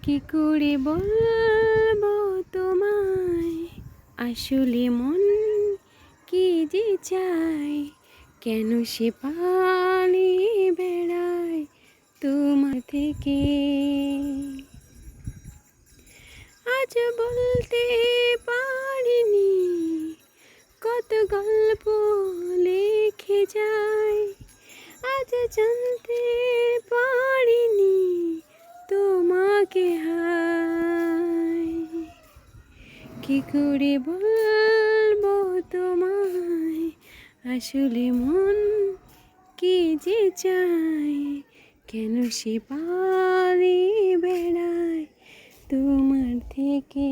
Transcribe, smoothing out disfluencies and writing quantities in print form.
কি করে বলবো তোমায়, আসলে মন কি যে চায়, কেন সে পালিয়ে বেড়ায় তোমার থেকে। আজ বলতে পারিনি, কত গল্প লিখে যায়, আজ জানতে পারিনি তোমাকে হায়। কি করে বলবো তোমায়, আসলে মন কি যে চায়, কেন সে পালিয়ে বেড়ায় তোমার থেকে।